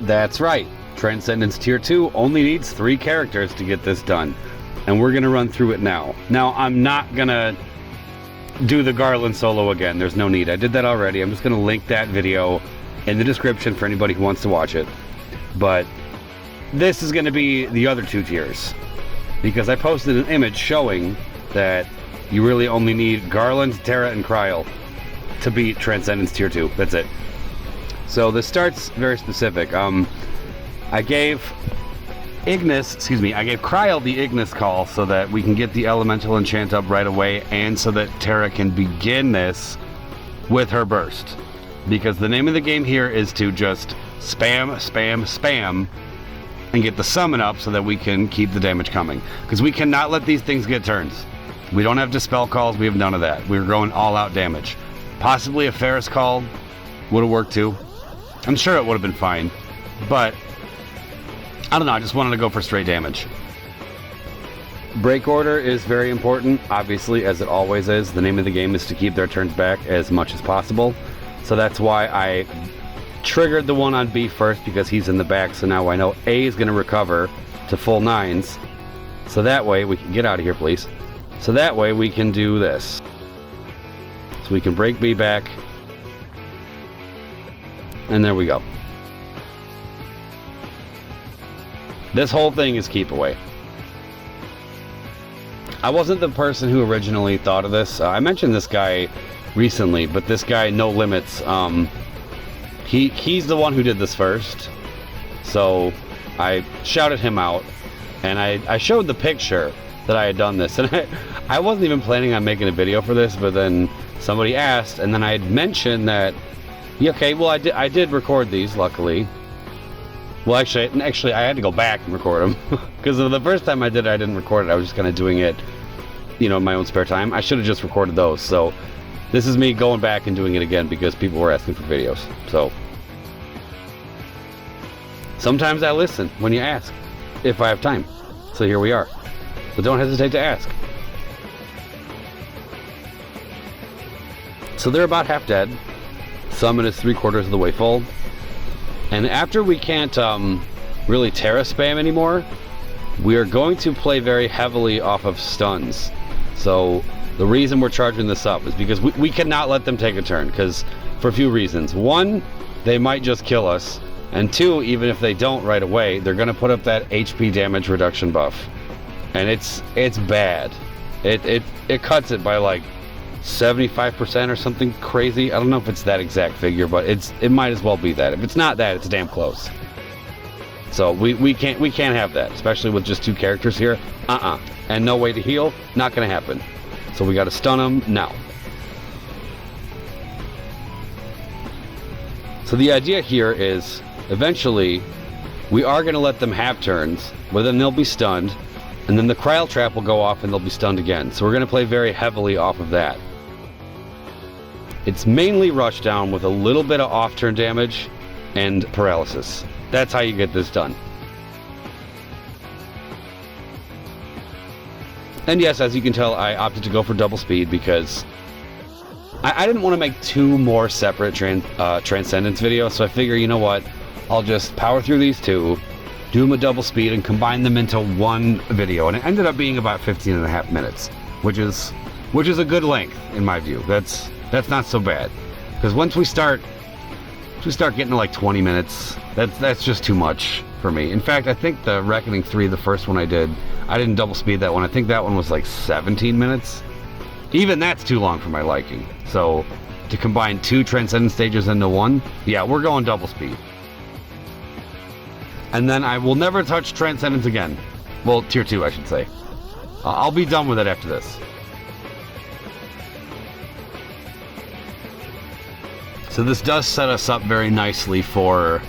That's right. Transcendence Tier 2 only needs 3 characters to get this done. And we're going to run through it now. Now, I'm not going to do the Garland solo again. There's no need. I did that already. I'm just going to link that video in the description for anybody who wants to watch it. But this is going to be the other 2 tiers. Because I posted an image showing that you really only need Garland, Terra, and Krile to beat Transcendence Tier 2. That's it. So this starts very specific. I gave Krile the Ignis call so that we can get the elemental enchant up right away, and so that Terra can begin this with her burst. Because the name of the game here is to just spam, spam, spam, and get the summon up so that we can keep the damage coming. Because we cannot let these things get turns. We don't have dispel calls, we have none of that. We're going all out damage. Possibly a Ferris call would have worked too. I'm sure it would have been fine, but I don't know, I just wanted to go for straight damage. Break order is very important, obviously, as it always is. The name of the game is to keep their turns back as much as possible. So that's why I triggered the one on B first, because he's in the back, so now I know A is going to recover to full 9s. So that way we can get out of here, please. So that way we can do this. So we can break B back. And there we go. This whole thing is keep away. I wasn't the person who originally thought of this. I mentioned this guy recently, but this guy, No Limits, he's the one who did this first. So I shouted him out, and I showed the picture that I had done this. And I wasn't even planning on making a video for this, but then somebody asked, and then I had mentioned that, yeah, okay, well, I did record these, luckily. Well, actually, I had to go back and record them. Because the first time I did it, I didn't record it. I was just kind of doing it, you know, in my own spare time. I should have just recorded those. So this is me going back and doing it again because people were asking for videos. So sometimes I listen when you ask, if I have time. So here we are. So don't hesitate to ask. So they're about half dead. Summon is 3/4 of the way full. And after we can't really Terra spam anymore, we are going to play very heavily off of stuns. So the reason we're charging this up is because we cannot let them take a turn, because for a few reasons. 1, they might just kill us. And 2, even if they don't right away, they're going to put up that HP damage reduction buff. And it's bad. It cuts it by like 75% or something crazy. I don't know if it's that exact figure, but it might as well be that. If it's not that, it's damn close. So we can't have that, especially with just 2 characters here. And no way to heal, not gonna happen. So we gotta stun them now. So the idea here is eventually we are gonna let them have turns, but then they'll be stunned, and then the Krile trap will go off and they'll be stunned again. So we're gonna play very heavily off of that. It's mainly rush down with a little bit of off-turn damage and paralysis. That's how you get this done. And yes, as you can tell, I opted to go for double speed because I didn't want to make 2 more separate Transcendence videos, so I figure, you know what, I'll just power through these 2, do them at double speed, and combine them into one video. And it ended up being about 15.5 minutes, which is a good length in my view. That's not so bad, because once we start getting to like 20 minutes, that's just too much for me. In fact, I think the Reckoning 3, the first one I didn't double speed that one. I think that one was like 17 minutes. Even that's too long for my liking. So to combine 2 Transcendence stages into one, yeah, we're going double speed. And then I will never touch Transcendence again. Well, tier 2, I should say. I'll be done with it after this. So this does set us up very nicely for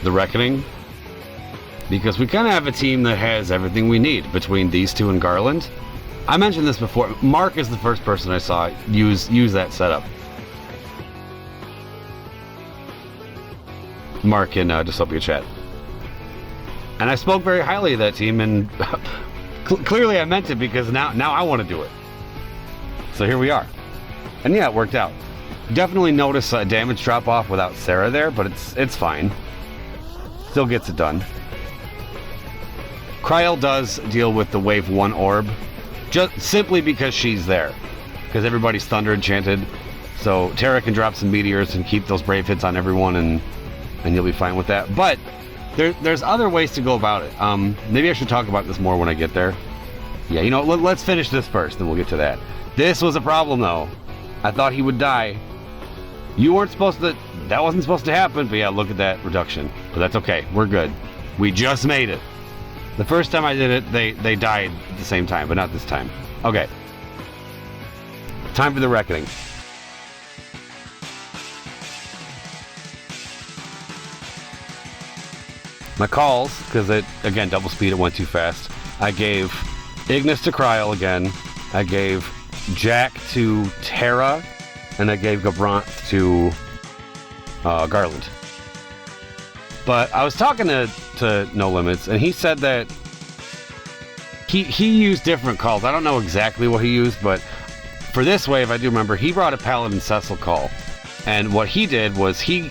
the Reckoning, because we kind of have a team that has everything we need between these 2 and Garland. I mentioned this before. Mark is the first person I saw use that setup. Mark in Dissopia chat. And I spoke very highly of that team, and clearly I meant it, because now I want to do it. So here we are. And yeah, it worked out. Definitely notice a damage drop off without Sarah there, but it's fine. still gets it done. Krile does deal with the wave 1 orb, just simply because she's there. Because everybody's thunder enchanted. So Terra can drop some meteors and keep those brave hits on everyone, and you'll be fine with that. But there's other ways to go about it. Maybe I should talk about this more when I get there. Yeah, you know, let's finish this first, then we'll get to that. This was a problem, though. I thought he would die. You weren't supposed to... That wasn't supposed to happen, but yeah, look at that reduction. But that's okay. We're good. We just made it. The first time I did it, they died at the same time, but not this time. Okay. Time for the reckoning. My calls, because it, again, double speed, it went too fast. I gave Ignis to Krile again. I gave Jack to Terra. And I gave Gabranth to Garland. But I was talking to No Limits, and he said that he used different calls. I don't know exactly what he used, but for this wave, I do remember he brought a Paladin Cecil call. And what he did was I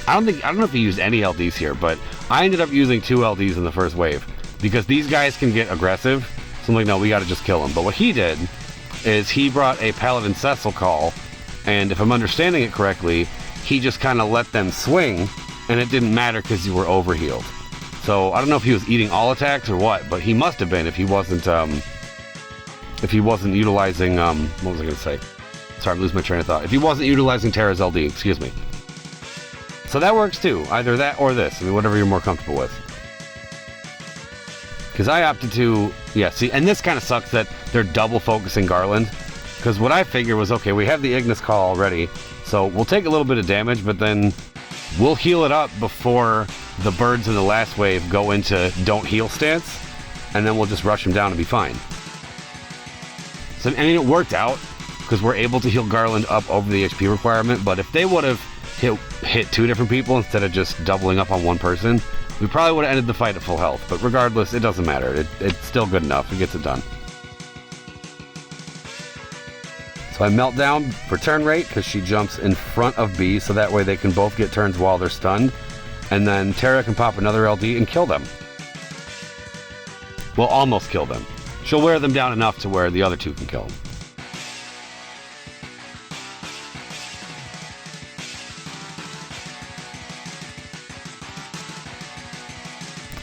don't know if he used any LDs here, but I ended up using 2 LDs in the first wave because these guys can get aggressive. So I'm like, no, we got to just kill them. But what he did is he brought a Paladin Cecil call, and if I'm understanding it correctly, he just kind of let them swing, and it didn't matter because you were overhealed. So I don't know if he was eating all attacks or what, but he must have been if he wasn't utilizing what was I gonna say? Sorry, I'm losing my train of thought. If he wasn't utilizing Terra's LD, excuse me. So that works too, either that or this. I mean, whatever you're more comfortable with. Because I opted to, yeah, see, and this kind of sucks that they're double focusing Garland. Because what I figured was, okay, we have the Ignis call already, so we'll take a little bit of damage, but then we'll heal it up before the birds in the last wave go into don't heal stance, and then we'll just rush them down and be fine. So, I mean, it worked out, because we're able to heal Garland up over the HP requirement, but if they would have hit 2 different people instead of just doubling up on one person, we probably would have ended the fight at full health. But regardless, it doesn't matter. It's still good enough. It gets it done. So I melt down for turn rate because she jumps in front of B, so that way they can both get turns while they're stunned. And then Terra can pop another LD and kill them. Well, almost kill them. She'll wear them down enough to where the other 2 can kill them.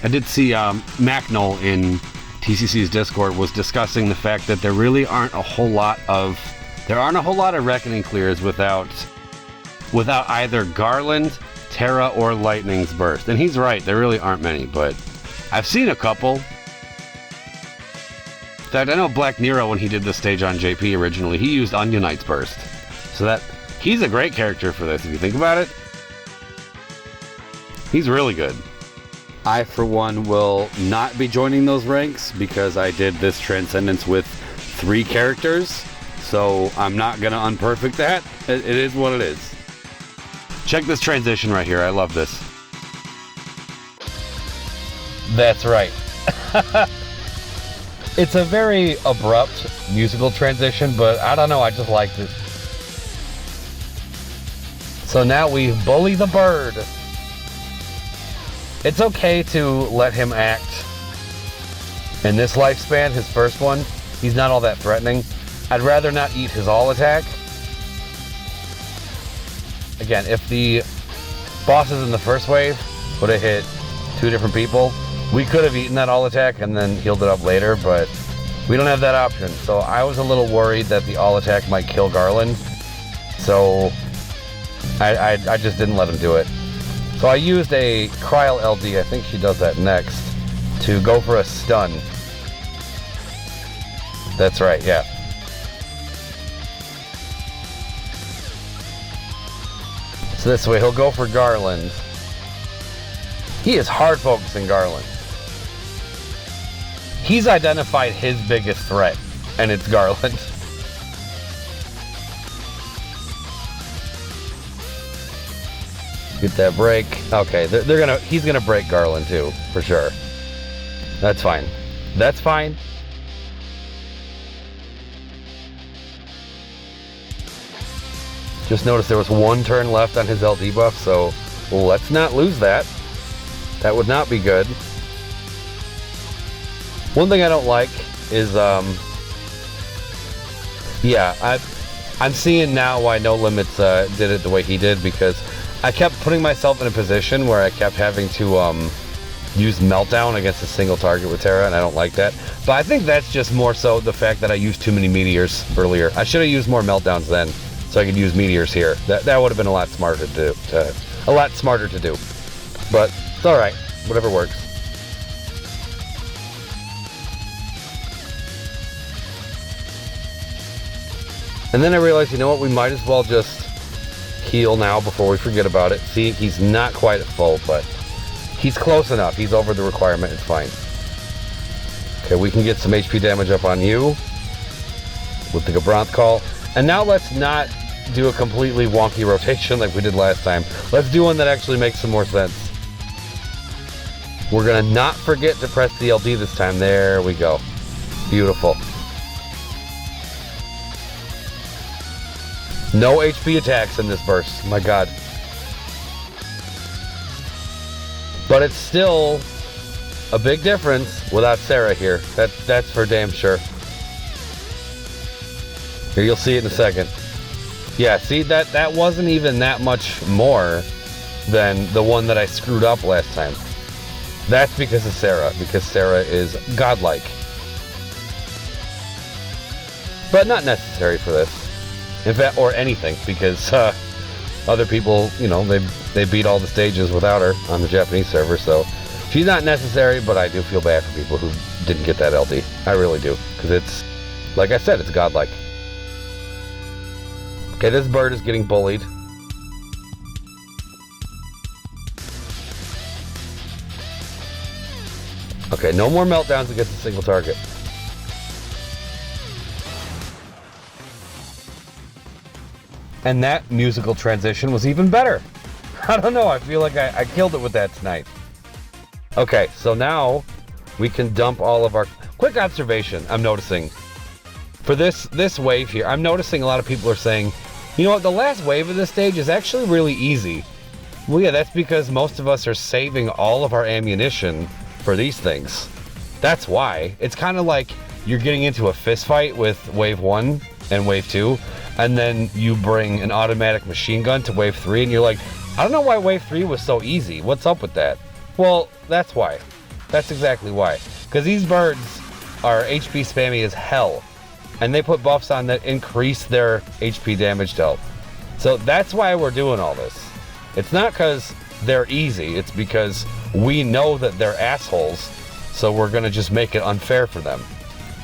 I did see Macnol in TCC's Discord was discussing the fact that there really aren't a whole lot of Reckoning clears without either Garland, Terra, or Lightning's Burst. And he's right, there really aren't many, but I've seen a couple. In fact, I know Black Nero, when he did this stage on JP originally, he used Onion Knight's Burst. So that he's a great character for this, if you think about it. He's really good. I, for one, will not be joining those ranks because I did this Transcendence with 3 characters, so I'm not going to unperfect that. It is what it is. Check this transition right here. I love this. That's right. It's a very abrupt musical transition, but I don't know, I just liked it. So now we bully the bird. It's okay to let him act. In this lifespan, his first one, he's not all that threatening. I'd rather not eat his all attack. Again, if the bosses in the first wave would have hit 2 different people, we could have eaten that all attack and then healed it up later, but we don't have that option. So I was a little worried that the all attack might kill Garland. So I just didn't let him do it. So I used a Krile LD, I think she does that next, to go for a stun. That's right, yeah. So this way he'll go for Garland. He is hard focusing Garland. He's identified his biggest threat, and it's Garland. Get that break. Okay, he's gonna break Garland too, for sure. That's fine. That's fine. Just noticed there was 1 turn left on his LD buff, so let's not lose that. That would not be good. One thing I don't like is, yeah, I'm seeing now why No Limits did it the way he did, because I kept putting myself in a position where I kept having to use Meltdown against a single target with Terra, and I don't like that. But I think that's just more so the fact that I used too many Meteors earlier. I should have used more Meltdowns then, so I could use Meteors here. That would have been a lot smarter to do. But it's all right. Whatever works. And then I realized, you know what? We might as well just heal now before we forget about it. See, he's not quite at full, but he's close enough. He's over the requirement. It's fine. Okay, we can get some HP damage up on you with the Gabranth call. And now let's not do a completely wonky rotation like we did last time. Let's do one that actually makes some more sense. We're gonna not forget to press the LD this time. There we go. Beautiful. No HP attacks in this burst. My God. But it's still a big difference without Sarah here. That's for damn sure. Here, you'll see it in a second. Yeah, see, that wasn't even that much more than the one that I screwed up last time. That's because of Sarah, because Sarah is godlike. But not necessary for this. In fact, or anything, because other people, you know, they beat all the stages without her on the Japanese server, so she's not necessary, but I do feel bad for people who didn't get that LD. I really do, because it's, like I said, it's godlike. Okay, this bird is getting bullied. Okay, no more meltdowns against a single target. And that musical transition was even better. I don't know, I feel like I killed it with that tonight. Okay, so now we can dump all of our... Quick observation I'm noticing. For this wave here, I'm noticing a lot of people are saying, you know what, the last wave of this stage is actually really easy. Well, yeah, that's because most of us are saving all of our ammunition for these things. That's why. It's kind of like you're getting into a fist fight with wave 1 and wave 2, and then you bring an automatic machine gun to wave 3, and you're like, I don't know why wave 3 was so easy. What's up with that? Well, that's why. That's exactly why. Because these birds are HP spammy as hell, and they put buffs on that increase their HP damage dealt. So that's why we're doing all this. It's not because they're easy, it's because we know that they're assholes, so we're gonna just make it unfair for them.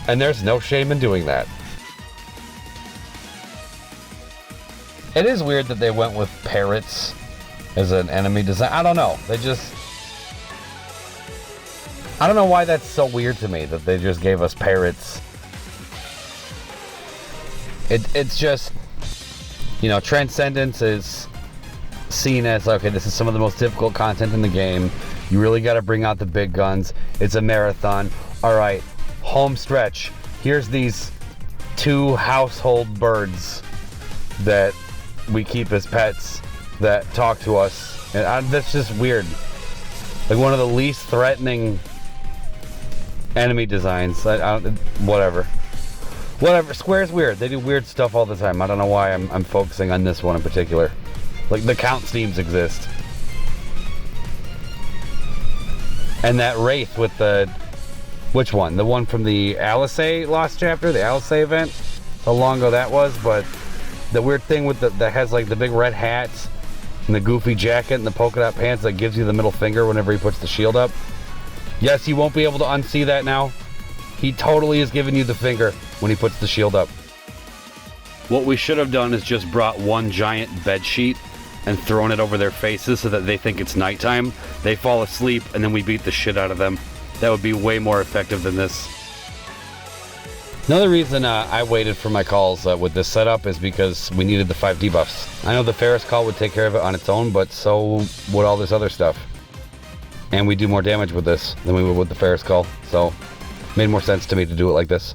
And there's no shame in doing that. It is weird that they went with parrots as an enemy design. I don't know. I don't know why that's so weird to me that they just gave us parrots. It's just, you know, Transcendence is seen as, okay, this is some of the most difficult content in the game. You really got to bring out the big guns. It's a marathon. All right, home stretch. Here's these 2 household birds that we keep as pets that talk to us, and that's just weird. Like one of the least threatening enemy designs. Whatever. Square's weird. They do weird stuff all the time. I don't know why I'm focusing on this one in particular. Like the count steams exist, and that wraith with the, which one? The one from the Alisei Lost Chapter, the Alisei event. How long ago that was, but. The weird thing with that has like the big red hats and the goofy jacket and the polka dot pants that gives you the middle finger whenever he puts the shield up. Yes, you won't be able to unsee that now. He totally is giving you the finger when he puts the shield up. What we should have done is just brought one giant bed sheet and thrown it over their faces so that they think it's nighttime. They fall asleep and then we beat the shit out of them. That would be way more effective than this. Another reason I waited for my calls with this setup is because we needed the 5 debuffs. I know the Ferris call would take care of it on its own, but so would all this other stuff. And we do more damage with this than we would with the Ferris call, so it made more sense to me to do it like this.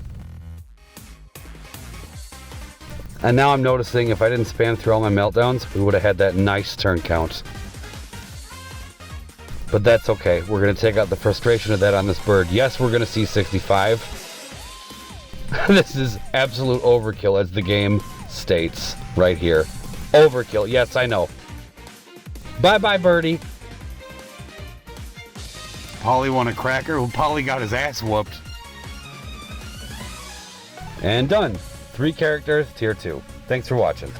And now I'm noticing if I didn't spam through all my meltdowns, we would have had that nice turn count. But that's okay. We're going to take out the frustration of that on this bird. Yes, we're going to see 65. This is absolute overkill, as the game states right here. Overkill. Yes, I know. Bye-bye, birdie. Polly won a cracker. Well, Polly got his ass whooped. And done. 3 characters, tier 2. Thanks for watching.